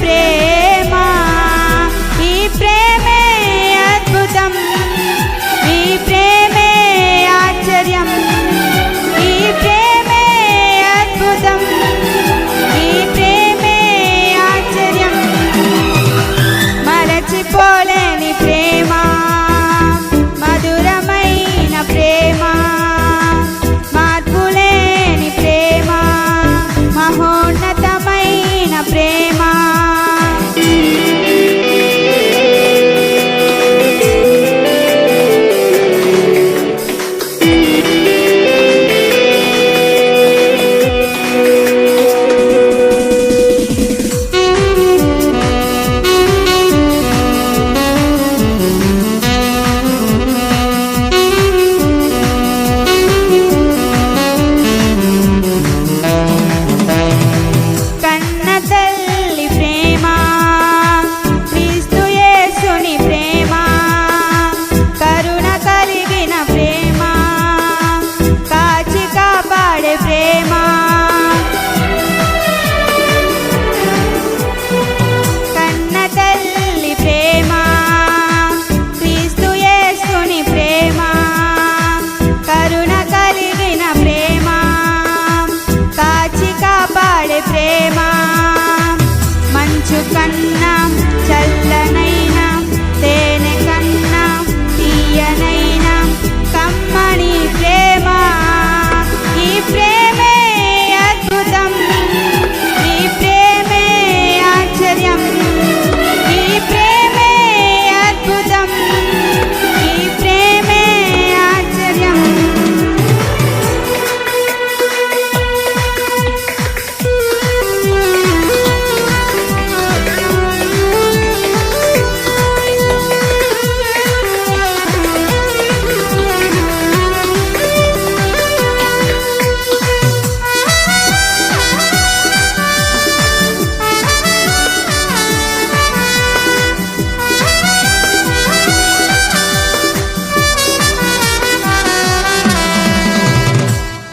ప్రేమ, ఈ ప్రేమే అద్భుతం, ఈ ప్రేమే ఆశ్చర్యం, ఈ ప్రేమే అద్భుతం, ఈ ప్రేమే ఆశ్చర్యం. మరచిపోలేని ప్రేమ, మధురమైన ప్రేమ, మార్పులేని ప్రేమ, మహోన్నతమైన ప్రేమ. ప్రేమ మంచు కన్నా చల్లనైనా, తేనె కన్నా తీయనైనా కమ్మని ప్రేమ, ఈ ప్రేమే అద్భుతం, ఈ ప్రేమే ఆశ్చర్యం, ఈ ప్రేమే అద్భుతం, ఈ ప్రేమే ఆశ్చర్యం.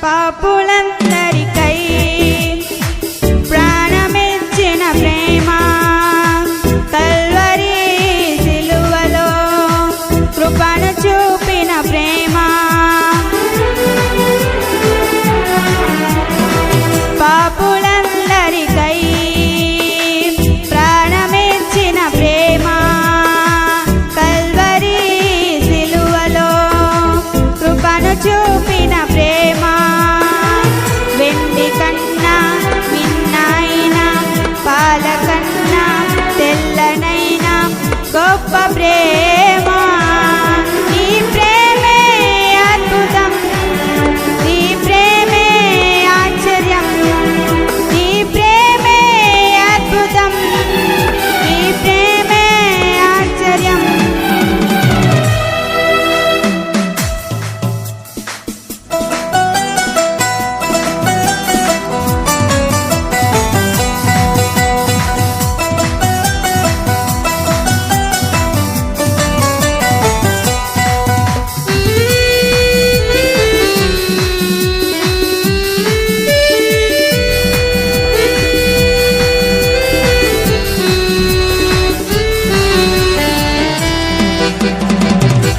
పాపులందరికై ప్రాణమిచ్చిన ప్రేమ, కల్వరి సిలువలో కృపను చూపిన ప్రేమ, పాపులందరికై ప్రాణమిచ్చిన ప్రేమ, కల్వరి సిలువలో కృపను చూపిన ప్రేమ. వెండి కన్నా మిన్నైనా, పాల కన్నా తెల్లనైనా గొప్ప ప్రేమ, ఈ ప్రేమే అద్భుతం, ఈ ప్రేమే ఆశ్చర్యం, ఈ ప్రేమే అద్భుతం, ఈ ప్రేమే ఆశ్చర్యం.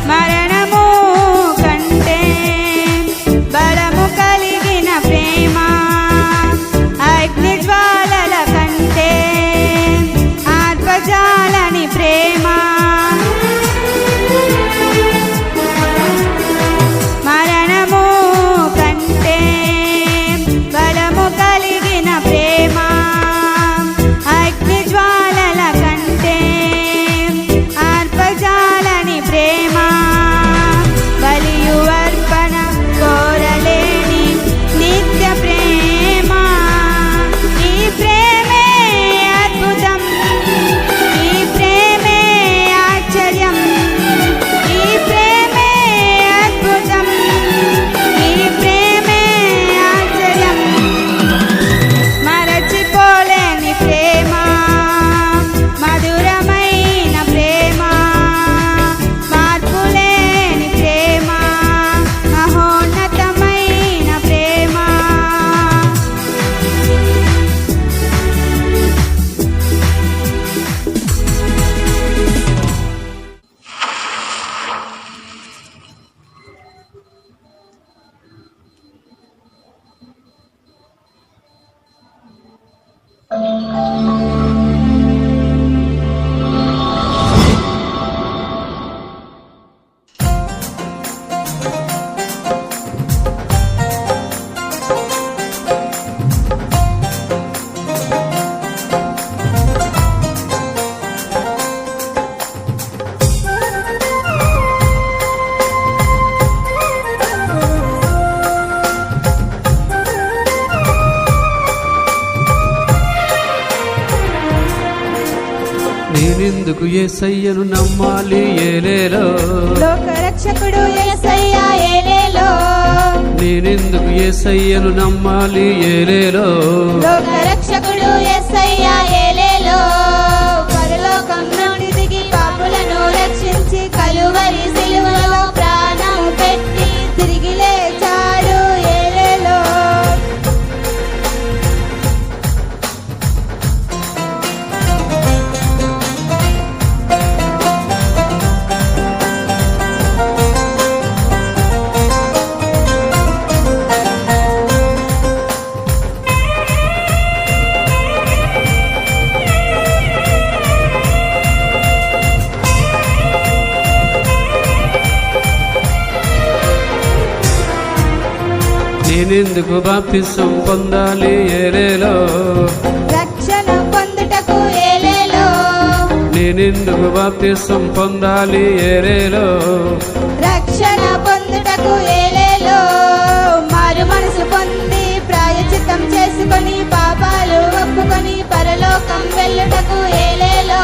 మరణము కంటే బలము కలిగిన ప్రేమ, అగ్ని జ్వాలల కంటే ఆత్మజాలని ప్రేమ, మరణము కంటే బలము కలిగిన ప్రేమ, అగ్ని జ్వాలల కంటే ఆత్మజాలని ప్రేమ, బలియు అర్పణ కోరలేని నిత్య ప్రేమ, ఈ ప్రేమే అద్భుతం, ఈ ప్రేమే ఆశ్చర్యం, ఈ ప్రేమే అద్భుతం, ఈ ప్రేమే ఆశ్చర్యం. మరచిపోలేని ప్రేమ, నేనెందుకు యేసయ్యను నమ్మాలి ఏలేలో లోకరక్షకుడు యేసయ్య ఏలేలో నేనెందుకు యేసయ్యను నమ్మాలి ఏలేలో లోకరక్షకుడు యేసయ్య ఏలేలో పరలోకం నుండి దిగి పాపులను రక్షించి కలువరి సిలువలో ప్రాణం పెట్టి తిరిగి లేచాడు ఏలేలో నేనెందుకు బాప్తిసం పొందాలి ఏలేలో రక్షణ పొందుటకు ఏలేలో నేనెందుకు బాప్తిసం పొందాలి ఏలేలో రక్షణ పొందుటకు ఏలేలో మారు మనసు పొంది ప్రాయచిత్తం చేసుకొని పాపాలు ఒప్పుకొని పరలోకం వెళ్ళుటకు ఏలేలో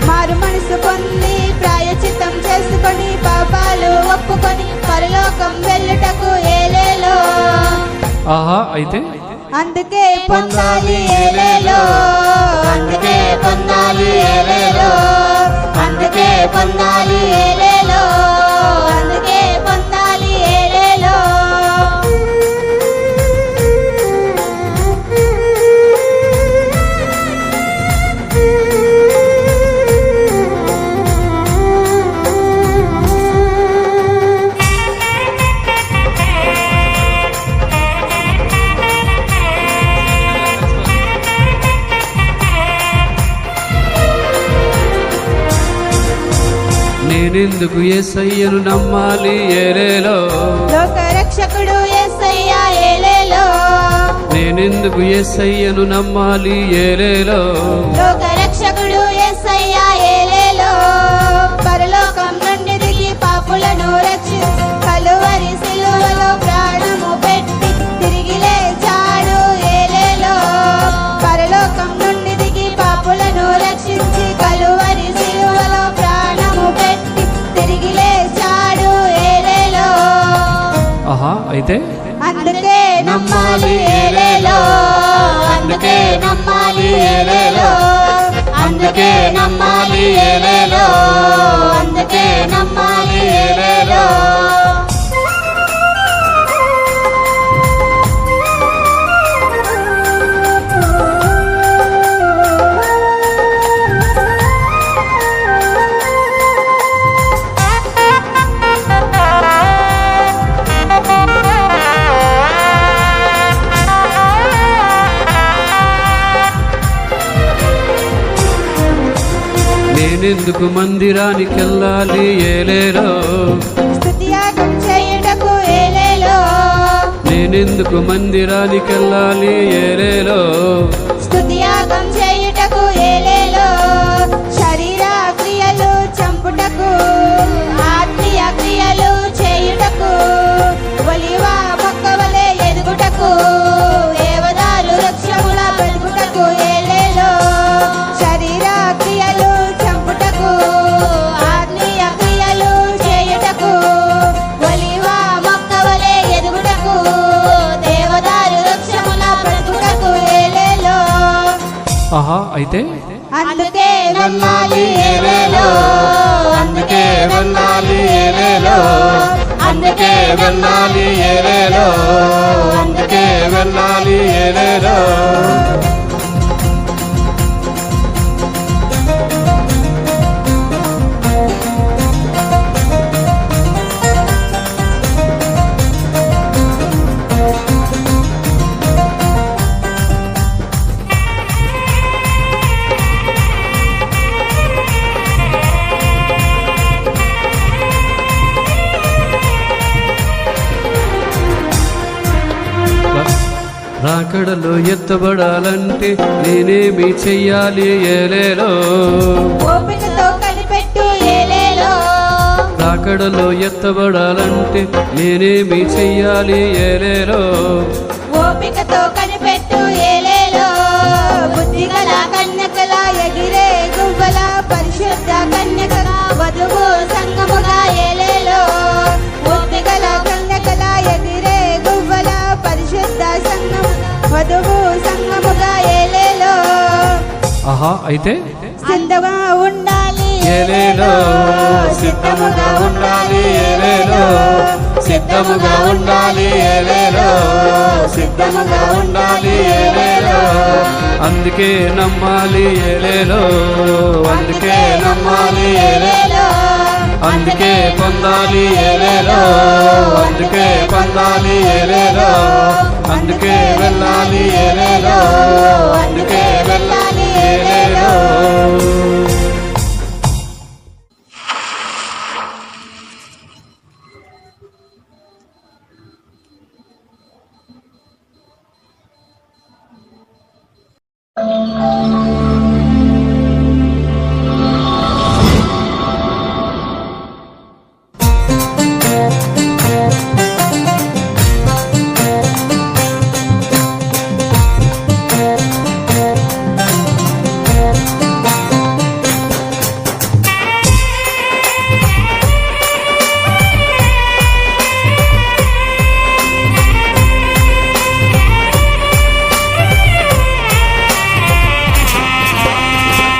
మారు మనసు పొంది ప్రాయచిత్తం చేసుకొని పాపాలు ఒప్పుకొని పరలోకం వెళ్ళుటకు ఏలేలో ఆహా అయితే అందుకే పొందాలి ఏలేలో అందుకే పొందాలి ఏలేలో అందుకే పొందాలి ఏలేలో అందుకే పొందాలి ఏలేలో నేనెందుకు యేసయ్యను నమ్మాలి ఏలేలో లోకరక్షకుడు యేసయ్య ఏలేలో నేనెందుకు యేసయ్యను నమ్మాలి ఏలేలో లోకరక్షకుడు యేసయ్య ఏలేలో పరలోకం నుండి దిగి పాపులను రక్షించి కలువరి సిలువలో ప్రాణము పెట్టి తిరిగి లేచాడు ఏలేలో పరలోకం నుండి దిగి పాపులను రక్షించి కలువరి సిలువలో ప్రాణము పెట్టి తిరిగి లేచాడు ఏలేలో ఆహా అయితే అందుకే నమ్మాలి ఏలేలో అందుకే నమ్మాలి ఏలేలో అందుకే నమ్మాలి ఏలేలో అందుకే నమ్మాలి ఏలేలో నేనెందుకు మందిరానికెళ్ళాలి ఏలేలో స్తుతియాగం చేయుటకు ఏలేలో నేనెందుకు మందిరానికెళ్ళాలి ఏలేలో స్తుతియాగం చేయుటకు ఏలేలో శరీర క్రియలు చంపుటకు ఆత్మీయ క్రియలు చేయుటకు ఒలివ మొక్కవలే ఎదుగుటకు దేవదారు వృక్షముల పెరుగుటకు ఏలేలో శరీర క్రియలు చంపుటకు ఆత్మీయ క్రియలు చేయుటకు ఒలివ మొక్కవలే ఎదుగుటకు దేవదారు వృక్షముల పెరుగుటకు ఏలేలో ఆహా అయితే అందుకే వెళ్ళాలి ఏలేలో అందుకే వెళ్ళాలి ఏలేలో అందుకే వెళ్ళాలి ఏలేలో అందుకే వెళ్ళాలి ఏలేలో రాకడలో ఎత్తబడాలంటే నేనేమి చెయ్యాలి ఏలేలో ఓపికతో కనిపెట్టు ఏలేలో రాకడలో ఎత్తబడాలంటే నేనేమి చెయ్యాలి ఏలేలో ఓపికతో కనిపెట్టు ఏలేలో బుద్ధిగల కన్యకల ఎగిరే గువ్వల ఆహా అయితే సిద్ధంగా ఉండాలి ఏలేలో సిద్ధముగా ఉండాలి ఏలేలో సిద్ధముగా ఉండాలి ఏలేలో సిద్ధముగా ఉండాలి ఏలేలో అందుకే నమ్మాలి ఏలేలో అందుకే నమ్మాలి ఏలేలో అందుకే పొందాలి ఏలేలో అందుకే పొందాలి ఏలేలో అందుకే వెళ్ళాలి ఏలేలో అందుకే వెళ్ళాలి ఏలేలో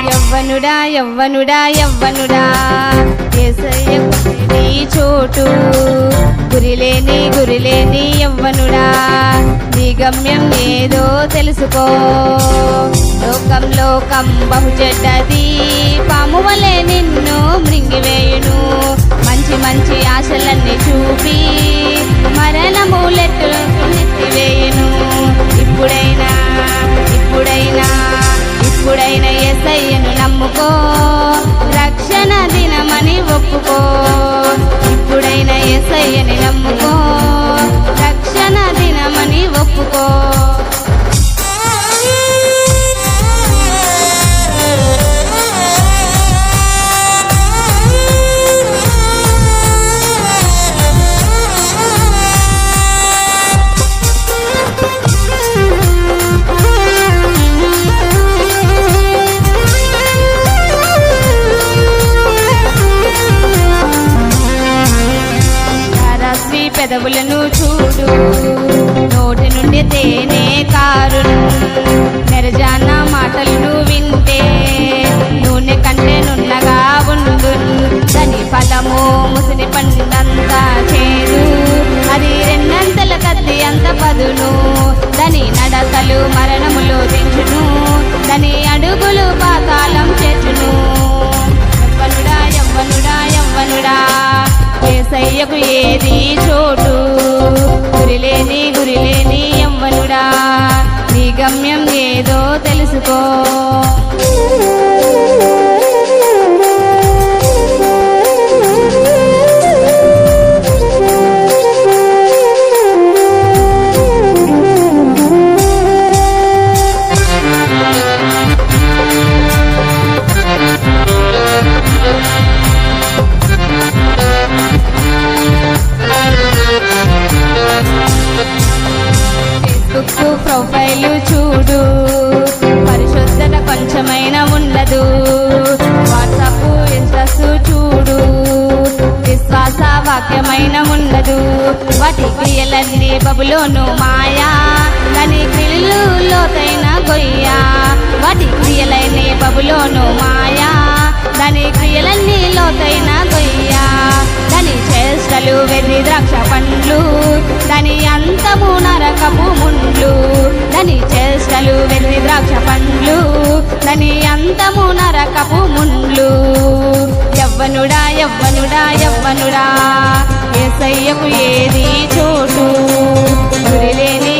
యవ్వనుడా యవ్వనుడా యవ్వనుడా యేసయ్యకు నీ చోటు గురిలేని యవ్వనుడా నీ గమ్యం ఏదో తెలుసుకో లోకం బహు చెడ్డది పాము వలె నిన్ను మృంగివేయును మంచి ఆశలన్నీ చూపి మరణములెట్టు నెత్తివేయును ఇప్పుడైనా యేసయ్యను నమ్ముకో రక్షణ దినమని ఒప్పుకో ఇప్పుడైనా యేసయ్యని నమ్ముకో రక్షణ దినమని ఒప్పుకో పెదవులను చూడు నోటి నుండి తేనె కారును నెరజాన మాటలను వింటే నూనె కంటే నున్నగా ఉండు దాని ఫలము ముసిని పండంతా చేదు అది రెండంతల కత్తి అంత పదును దాని నడకలు మరణములో దించును దాని అడుగులు పాతాళం చేర్చును యవ్వనుడా యవ్వనుడా యవ్వనుడా యేసయ్యకు ఏది చోటు గురిలేని యవ్వనుడా నీ గమ్యం ఏదో తెలుసుకో ఫేస్బుక్ ప్రొఫైల్ చూడు పరిశుద్ధత కొంచెమైనా ఉండదు వాట్సాప్ ఇన్స్టాస్ చూడు విశ్వాస వాక్యమైన ఉండదు వాటి క్రియలన్నీ బబులోను మాయా దాని క్రియలు లోతైన గొయ్యా వాటి క్రియలన్నీ బబులోను మాయా దాని క్రియలన్నీ లోతైన గొయ్యా దాని చేష్టలు వెర్రి ద్రాక్ష పండ్లు దాని అంతము నరకపు ముండ్లు దాని చేష్టలు వెర్రి ద్రాక్ష పండ్లు దాని అంతము నరకపు ముండ్లు యవ్వనుడా యవ్వనుడా యవ్వనుడా యేసయ్యకు ఏది చోటు గురిలేని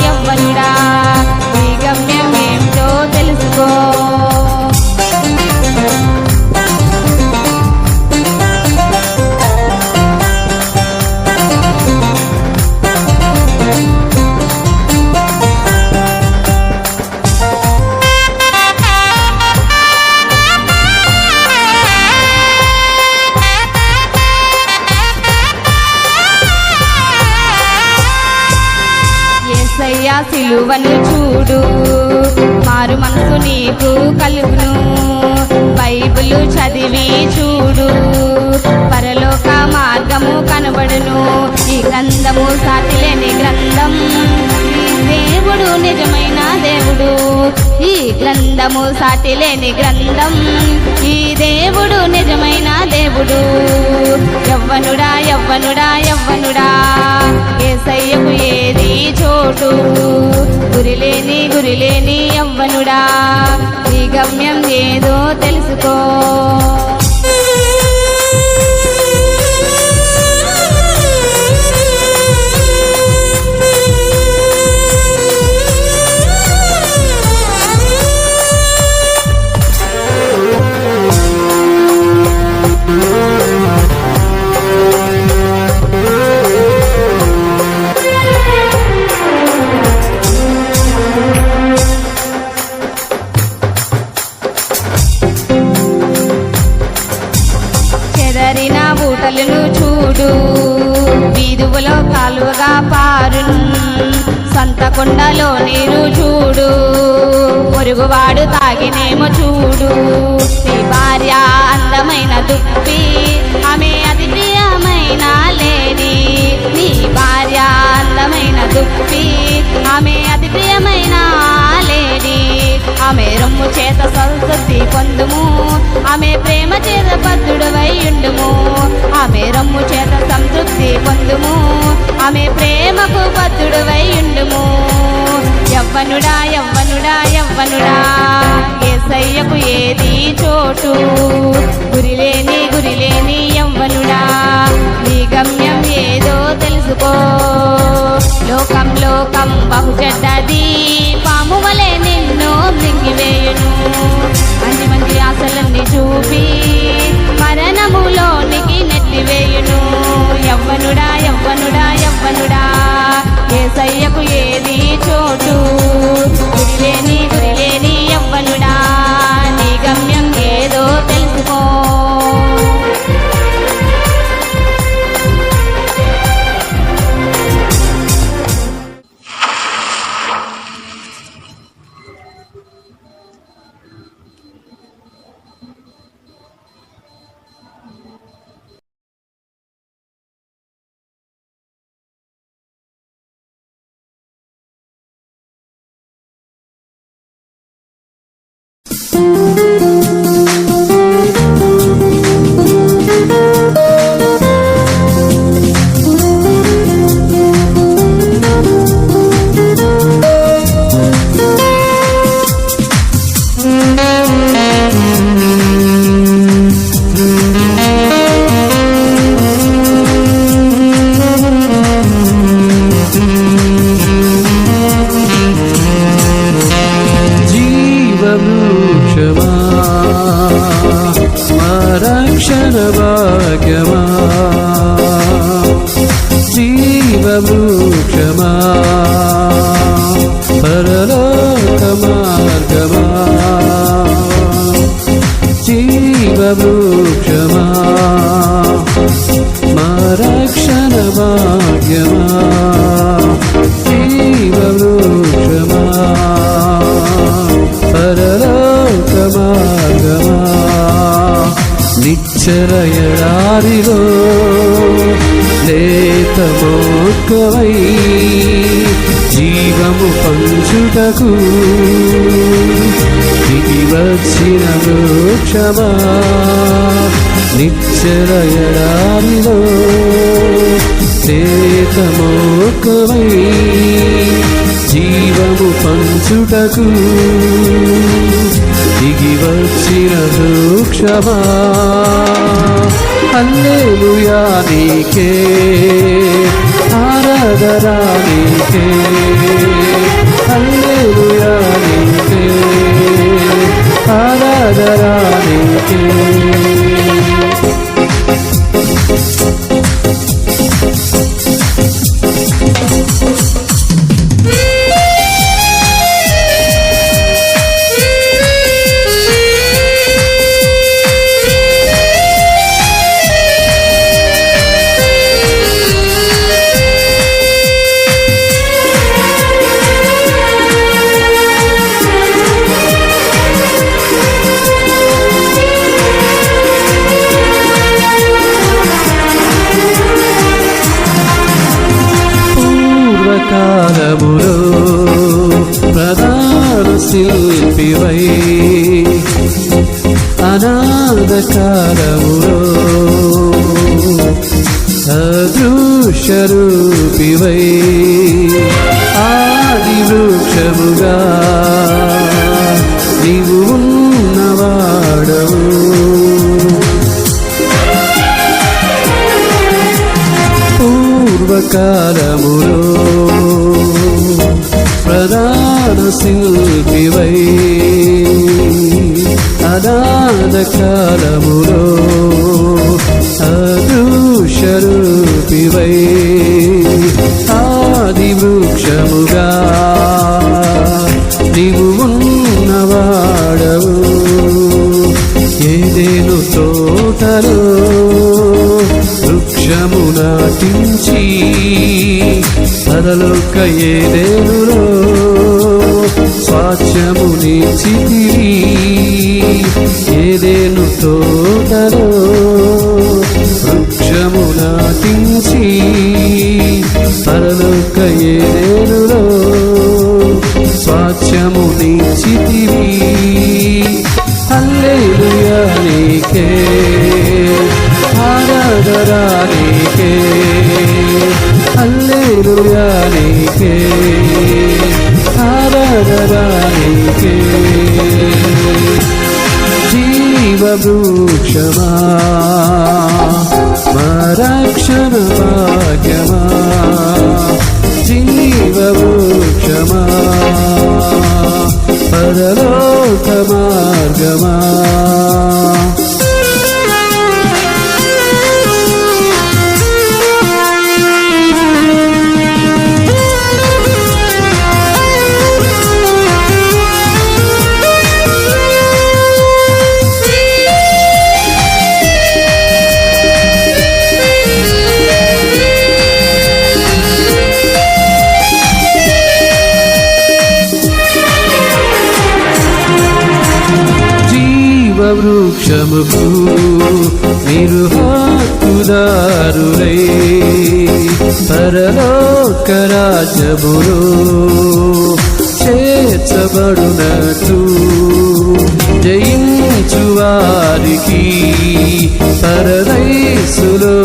యవ్వనుడా నీ గమ్యం ఏమిటో తెలుసుకో యేసయ్య సిలువను చూడు మారు మనసు నీకు కలుగును బైబిలు చదివి చూడు పరలోక మార్గము కనబడును ఈ గ్రంథము సాటిలేని గ్రంథం ఈ దేవుని దేవుడు నిజమైన దేవుడు, ఈ గ్రంథము సాటి లేని గ్రంథం, ఈ దేవుడు నిజమైన దేవుడు. యవ్వనుడా యవ్వనుడా యవ్వనుడా యేసయ్యకు ఏది చోటు, గురిలేని యవ్వనుడా నీ గమ్యం ఏదో తెలుసుకో. చెదరిన ఊటలను చూడు, వీధువులో కాలువగా పారును, సంత కొండలో నీరు చూడు, పొరుగువాడు తాగినేమో చూడు. నీ భార్య అందమైన దుప్పి, ఆమె అతి ప్రియమైన లేడి, నీ భార్య అందమైన దుప్పి, ఆమె అతి ప్రియమైన లేడి. ఆమె రొమ్ము చేత సంతృప్తి పొందుము, ఆమె ప్రేమ చేత బద్ధుడవై ఉండుము. ఆమె రొమ్ము చేత సంతృప్తి పొందుము, ఆమె ప్రేమకు బద్ధుడవై ఉండుము. యవ్వనుడా యవ్వనుడా యవ్వనుడా యేసయ్యకు ఏది చోటు, గురిలేని యవ్వనుడా నీ గమ్యం ఏదో తెలుసుకో. లోకం బహు చెడ్డది, పాము వలె నిన్ను మృంగివేయును. మంచి ఆశలన్నీ చూపి మరణములోనికి నెట్టివేయును. యవ్వనుడా యవ్వనుడా యవ్వనుడా యేసయ్యకు ఏది చోటు, గురిలేని యవ్వనుడా నీ గమ్యం ఏదో తెలుసుకో. రక్షణ భాగ్యమా జీవవృక్షమా పరలోక మార్గమా జీవవృక్షమా మా రక్షణ భాగ్యమా జీవవృక్షమా పరలోక మార్గమా నిశ్చల ఎడారిలో లేత మోక్కవై జీవము పంచుటకు దిగి వచ్చిన వృక్షమా నిశ్చల ఎడారిలో లేత మోక్కవై జీవము పంచుటకు దిగి వచ్చిన వృక్షమా హల్లెలూయా నీకే ఆరాధన నీకే హల్లెలూయా నీకే ఆరాధన నీకే అనాథ కాలములో అదృశ్య రూపివై ఆది వృక్షముగా నీవు ఉన్నవాడవు. పూర్వకాలములో ప్రధాన శిల్పివై అనాథ కాలములో అదృశ్య రూపివై ఆది వృక్షముగా నీవు ఉన్నవాడవు. ఏదేను తోటలో వృక్షము నాటించి పరలోక ఏదేనులో స్వాస్థ్యము నిలిచితివి. ఏదేను తోటలో వృక్షము నాటించి పరలోక ఏదేనులో స్వాస్థ్యము నిలిచితివి. హల్లెలూయా నీకే ఆరాధన నీకే, హల్లెలూయా నీకే ఆరాధన నీకే. జీవ వృక్షమా మా రక్షణ భాగ్యమా, జీవ వృక్షమా పరలోక మార్గమా. వృక్షముకు మీరు హక్కుదారులై పరలోక రాజ్యములో చేర్చబడునట్టు జయించు వారికి పరదైసులోనా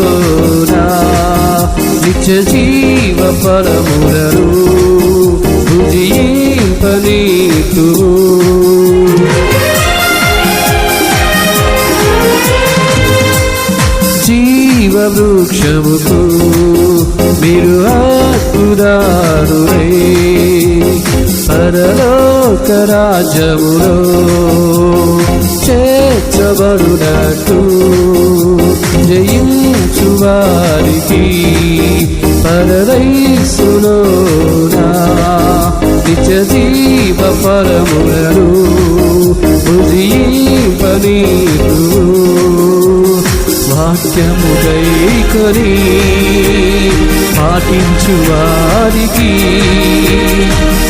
నిత్య జీవ ఫలములను భుజింపనీతు. జీవ వృక్షముకు మీరు హక్కుదారులై పరలోక రాజ్యములో చేర్చబడునట్టు జయించు వారికి పరదైసులోనా నిత్య జీవ ఫలములను భుజింపనీతు. వాక్యము గైకొని పాటించు వారికి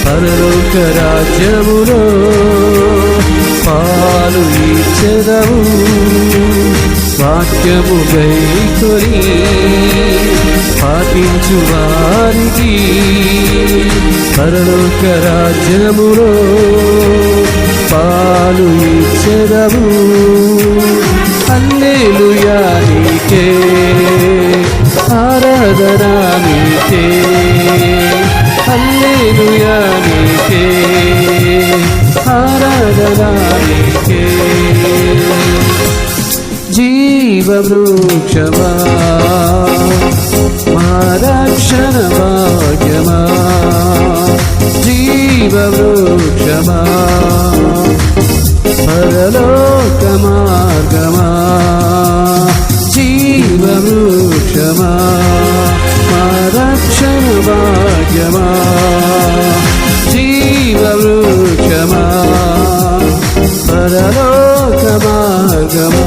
పరలోక రాజ్యములో పాలు ఇచ్చెదవు. వాక్యము గైకొని పాటించు వారికి పరలోక రాజ్యములో పాలు ఇచ్చెదవు. హల్లెలూయా నీకే ఆరాధన నీకే, హల్లెలూయా నీకే ఆరాధన నీకే. జీవ వృక్షమా మా రక్షణ భాగ్యమా, జీవ వృక్షమా పరలోక మార్గమా, జీవ వృక్షమా మా రక్షణ భాగ్యమా, జీవ వృక్షమా పరలోక మార్గమా.